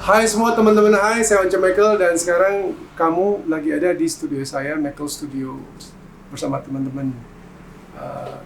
Hai semua teman-teman, hai, saya Once Michael dan sekarang kamu lagi ada di studio saya, Michael Studio, bersama teman-teman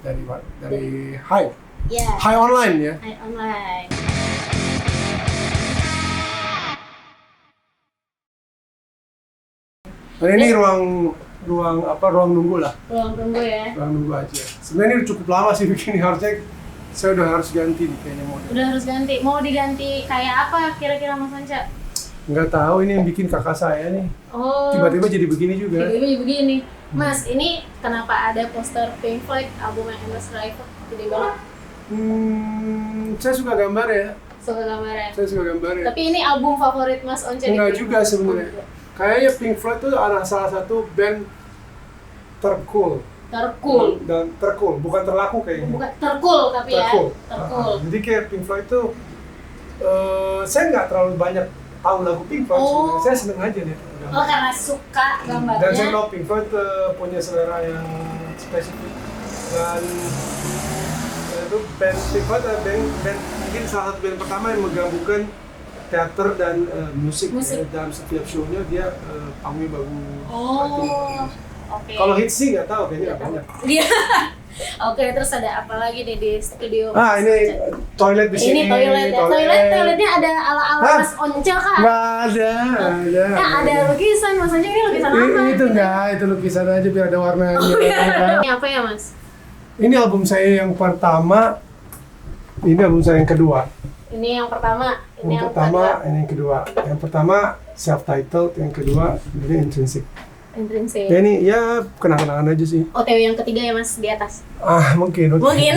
dari Hai. Yeah. Hai Online ya. Hai Online. Dan ini ruang nunggu lah. Ruang tunggu ya. Ruang nunggu aja. Sebenarnya ini udah cukup lama sih bikin, harusnya saya udah harus ganti nih kayaknya model. Udah harus ganti. Mau diganti kayak apa kira-kira Mas Once? Nggak tahu, ini yang bikin kakak saya nih. Oh. Tiba-tiba jadi begini juga. Tiba-tiba begini. Mas, ini kenapa ada poster Pink Floyd album yang Endless River? Gede banget. Saya suka gambar ya. Suka gambarnya. Saya suka gambar ya. Tapi ini album favorit Mas Once? Enggak juga sebenarnya. Kayaknya Pink Floyd itu adalah salah satu band tercool. Tercool. Dan tercool, bukan terlaku kayaknya. Bukan tercool tapi tercool. ya. Tercool. Jadi kayak Pink Floyd itu, saya nggak terlalu banyak tahu lagu Pink Floyd. Oh. Saya seneng aja deh. Oh, karena suka gambarnya. Dan saya tahu Pink Floyd punya selera yang spesifik. Dan itu band Pink Floyd adalah band mungkin salah satu band pertama yang menggabungkan teater dan musik. Musik. Dalam setiap show-nya dia panggungnya bagus. Oh. Oke. Kalau hits sih nggak tahu, kayaknya nggak banyak. Iya. Oke, terus ada apa lagi nih di studio? Ini toilet di sini. Ini toilet ya. Toiletnya ada ala-ala Mas Once kah? Nggak ada. Ada lukisan, Mas Once ini lukisan apa? Itu enggak, itu lukisan aja biar ada warnanya. Ini apa ya, Mas? Ini album saya yang pertama. Ini album saya yang kedua. Ini yang pertama. Ini Yang pertama, ini yang kedua. Yang pertama self-titled, yang kedua ini intrinsic. Intrinsic. Ya ini ya kenang-kenangan aja sih. OTW yang ketiga ya, Mas, di atas. Mungkin. Mungkin.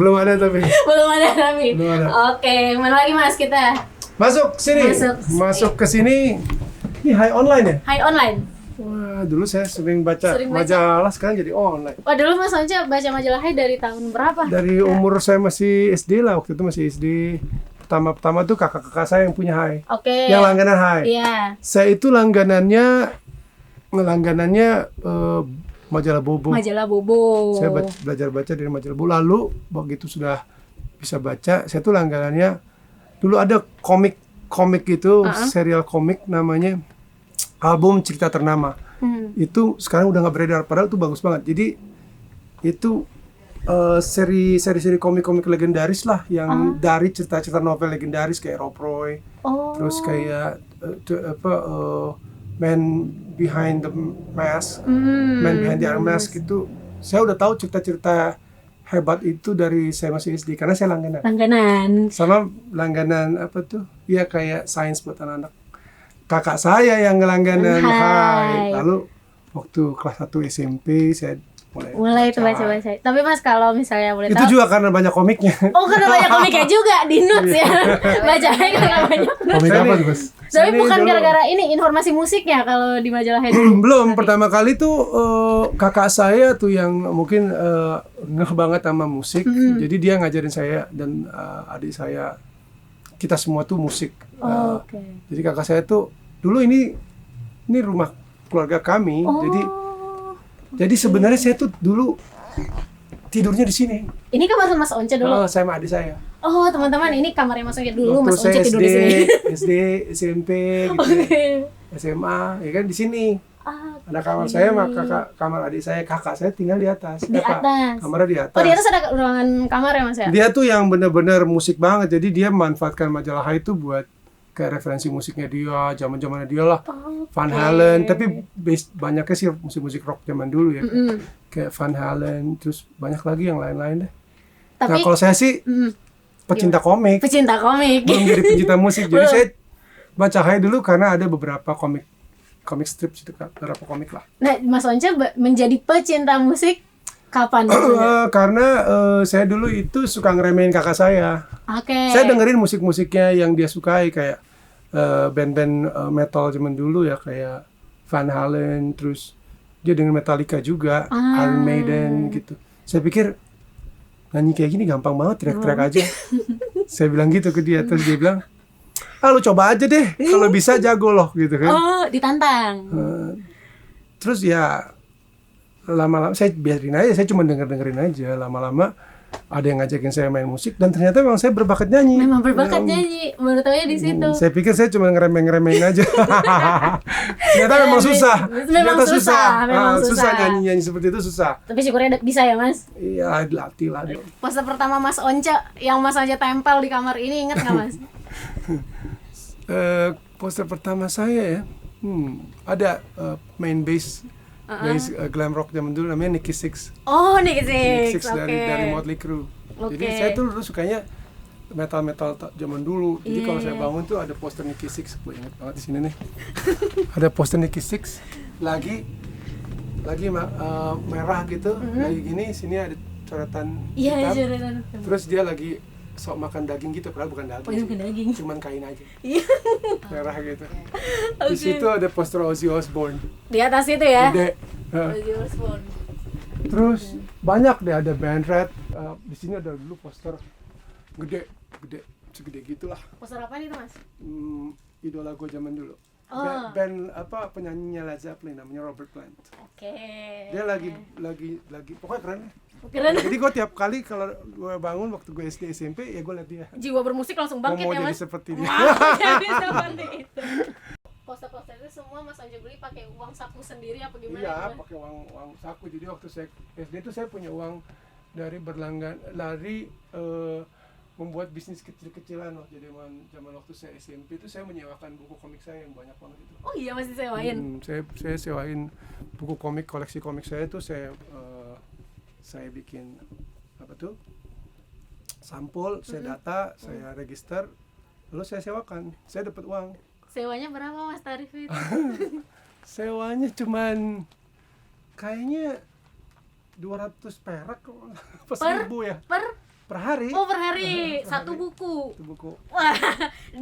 Belum ada tapi. Belum ada tapi. Belum ada. Oke, mana lagi Mas kita? Masuk sini. Masuk ke sini. Ini Hai Online ya? Hai Online. Wah, dulu saya sering baca majalah, sekarang jadi online. Wah, dulu Mas Once baca majalah Hai dari tahun berapa? Dari umur saya masih SD lah, waktu itu masih SD. Pertama tuh kakak-kakak saya yang punya Hai. Oke. Yang langganan Hai. Iya. Saya itu langganannya majalah Bobo. Majalah Bobo. Saya belajar baca dari majalah Bobo. Lalu begitu sudah bisa baca, saya tuh langganannya dulu ada komik itu, serial komik namanya Album Cerita Ternama. Itu sekarang udah nggak beredar, padahal itu bagus banget. Jadi itu seri komik legendaris lah yang dari cerita-cerita novel legendaris kayak Rob Roy. Terus kayak Man Behind the Mask, Man Behind the Iron Mask itu. Saya udah tahu cerita-cerita hebat itu dari saya masih SD karena saya langganan. Sama langganan apa tuh? Ya kayak sains buat anak-anak. Kakak saya yang langganan Hai. Lalu waktu kelas 1 SMP saya mulai itu baca. Tapi Mas kalau misalnya boleh tahu. Itu juga karena banyak komiknya. Oh, karena banyak komiknya juga di notes ya. Bacanya karena banyak. Komik apa tuh, Mas? Tapi bukan gara-gara ini informasi musiknya kalau di majalah Hai. Belum, pertama kali tuh kakak saya tuh yang mungkin ngeh banget sama musik. Jadi dia ngajarin saya dan adik saya. Kita semua tuh musik. Jadi kakak saya tuh dulu ini rumah keluarga kami. Jadi sebenarnya saya tuh dulu tidurnya di sini. Ini kamar Mas Once dulu. Saya sama adik saya. Oh, teman-teman, ini kamarnya Mas Once dulu. Waktu Mas Once tidur di sini. SD, SMP gitu. SMA, ya kan di sini. Ada kamar saya sama kamar adik saya, kakak saya tinggal di atas. Di atas. Kamarnya di atas. Oh, di atas ada ruangan kamar ya, Mas ya? Dia tuh yang benar-benar musik banget. Jadi dia memanfaatkan majalah Hai itu buat kayak referensi musiknya dia, zaman-zamannya dia lah. Van Halen, tapi banyaknya sih musik-musik rock zaman dulu ya. Kayak Van Halen, terus banyak lagi yang lain-lain deh. Nah, kalau saya sih pecinta komik. Belum jadi pecinta musik. Jadi saya baca Hai dulu karena ada beberapa komik strip gitu, beberapa komik lah. Nah, Mas Once menjadi pecinta musik kapan? Karena saya dulu itu suka ngeremehin kakak saya. Saya dengerin musik-musiknya yang dia sukai kayak band-band metal zaman dulu ya, kayak Van Halen, terus dia dengan Metallica juga, Iron Maiden gitu. Saya pikir nyanyi kayak gini gampang banget, teriak-teriak aja. Saya bilang gitu ke dia, terus dia bilang, lu coba aja deh, kalau bisa jago loh gitu kan. Ditantang. Terus ya lama-lama saya biarin aja, saya cuma dengerin aja. Lama-lama ada yang ngajakin saya main musik dan ternyata memang saya berbakat nyanyi. Memang berbakat nyanyi, baru tahunya di situ. Saya pikir saya cuma ngeremeh-ngeremehin aja. Ternyata memang susah. Memang Susah nyanyi seperti itu susah. Tapi syukurnya bisa ya Mas. Iya, dilatih lah dong. Poster pertama Mas Once yang Mas Once tempel di kamar ini inget nggak Mas? Poster pertama saya ya, ada main bass glam rock zaman dulu namanya Nicky Six. Oh, Nicky Six, dari Motley Crue. Jadi saya tuh dulu sukanya metal zaman dulu. Jadi kalau saya bangun tuh ada poster Nicky Six, gue inget banget di sini nih. Ada poster Nicky Six lagi merah gitu, lagi gini, sini ada coretan hitam. Terus dia lagi sok makan daging gitu, padahal bukan daging, cuman kain aja, merah gitu. Di situ ada poster Ozzy Osbourne. Di atas itu ya? Gede. Ozzy Osbourne. Terus banyak deh, ada Band Red. Di sini ada dulu poster gede, segede gitulah. Poster apa nih itu Mas? Idola gue zaman dulu. Band penyanyinya Led Zeppelin namanya Robert Plant. Dia lagi pokoknya keren. Jadi gue tiap kali kalau gue bangun waktu gue SD SMP ya gue liat dia. Jiwa bermusik langsung bangkit ya Mas. Mau jadi seperti dia. Jadi seperti itu. Poster-poster itu semua Mas Once beli pakai uang saku sendiri apa gimana? Iya, pakai uang saku. Jadi waktu saya SD itu saya punya uang dari membuat bisnis kecil-kecilan loh. Jadi zaman waktu saya SMP itu saya menyewakan buku komik saya yang banyak banget itu. Oh iya, masih sewain. Saya sewain buku komik, koleksi komik saya itu saya bikin sampul, saya data, saya register, lalu saya sewakan, saya dapat uang. Sewanya berapa Mas tarif itu? Sewanya cuman kayaknya 200 perak pas ribu ya. Per hari. Oh, per hari. Satu buku. Wah,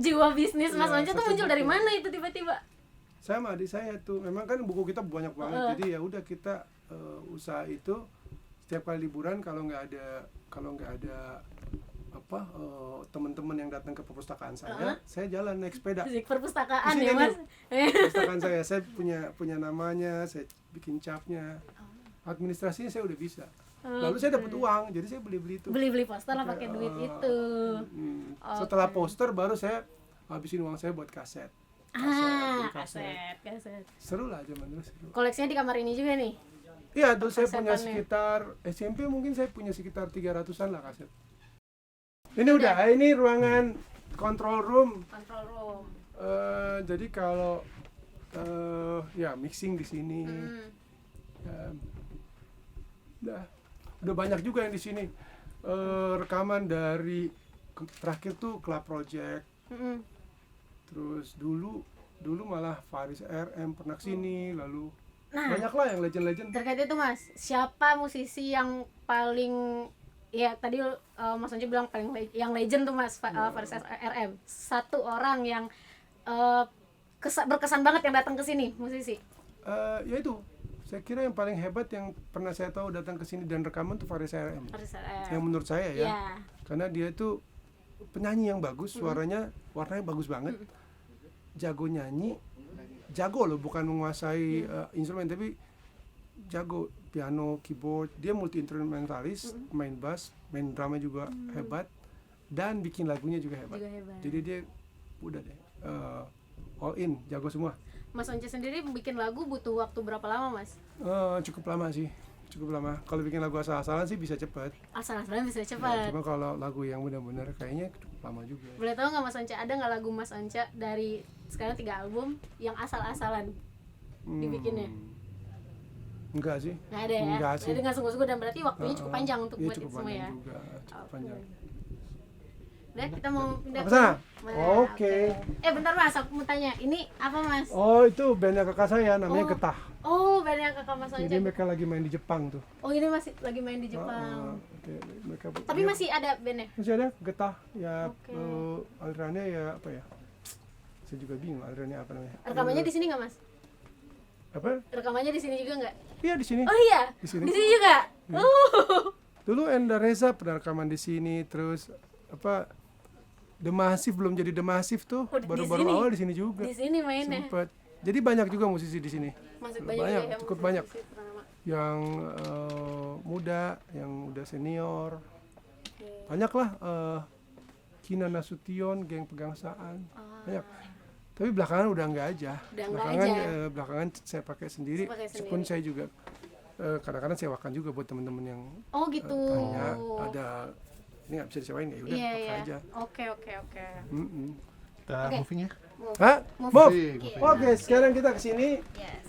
jiwa bisnis Mas Once tuh muncul dari mana itu tiba-tiba? Saya sama adik saya tuh, memang kan buku kita banyak banget, jadi ya udah kita usaha itu setiap kali liburan kalau nggak ada teman-teman yang datang ke perpustakaan saya jalan naik sepeda. Perpustakaan ya Mas? Perpustakaan saya punya namanya, saya bikin capnya, administrasinya saya udah bisa. Lalu saya dapat uang, jadi saya beli itu. Beli poster lah pakai duit itu. Setelah poster baru saya habisin uang saya buat kaset. Kaset. Seru lah zaman dulu. Koleksinya di kamar ini juga nih? Iya, dulu saya punya sekitar SMP mungkin saya punya sekitar 300-an lah kaset. Ini ruangan control room. Jadi kalau mixing di sini. Udah banyak juga yang di sini. Rekaman dari terakhir tuh Club Project. Terus dulu malah Faris RM pernah kesini, lalu banyak lah yang legend-legend. Terkait itu Mas, siapa musisi yang paling tadi Mas Once bilang yang legend tuh Mas, Faris RM. Satu orang yang berkesan banget yang datang ke sini musisi. Yaitu saya kira yang paling hebat yang pernah saya tahu datang ke sini dan rekaman tuh Faris RM. Yang menurut saya ya. Karena dia tuh penyanyi yang bagus, warnanya bagus banget. Jago nyanyi, jago loh, bukan menguasai instrumen tapi jago piano, keyboard, dia multi instrumentalis, main bass, main drama juga hebat, dan bikin lagunya juga hebat. Jadi dia udah deh all in, jago semua. Mas Once sendiri bikin lagu butuh waktu berapa lama Mas? Cukup lama. Kalau bikin lagu asal-asalan sih bisa cepat. Asal-asalan bisa cepat. Cuma kalau lagu yang benar-benar kayaknya cukup lama juga. Boleh tahu nggak Mas Once, ada nggak lagu Mas Once dari sekarang 3 album yang asal-asalan dibikinnya? Enggak sih. Nggak ada ya? Enggak sih. Jadi nggak sungguh-sungguh dan berarti waktunya cukup panjang untuk buat itu semua ya? Cukup panjang. Udah, kita mau pindah ke sana? Oke. Bentar Mas, aku mau tanya. Ini apa Mas? Oh, itu bandnya kakak saya, namanya Getah. Oh, bandnya kakak Mas Once. Jadi mereka lagi main di Jepang tuh. Oh, ini masih lagi main di Jepang. Tapi masih ada bandnya? Masih ada, Getah. Ya, alirannya ya apa ya? Saya juga bingung alirannya apa namanya. Rekamannya di sini nggak Mas? Apa? Rekamannya di sini juga nggak? Iya, di sini. Oh iya? Di sini juga? Ya. Dulu Enda Reza pernah rekaman di sini, terus The Massive belum jadi The Massive tuh, baru-baru awal di sini juga. Di sini mainnya. Sempet. Jadi banyak juga musisi di sini. Banyak, cukup banyak. Yang muda, yang udah senior. Banyak lah, Kina Nasution, geng Pegangsaan, banyak. Tapi belakangan udah enggak aja. Belakangan saya pakai sendiri. Meskipun saya juga kadang-kadang sewakan juga buat teman-teman yang tanya ada ini nggak bisa disewain ya udah pakai aja. Oke. Kita moving ya. Hah? Move. Moving. Oke, sekarang kita ke sini. Yes.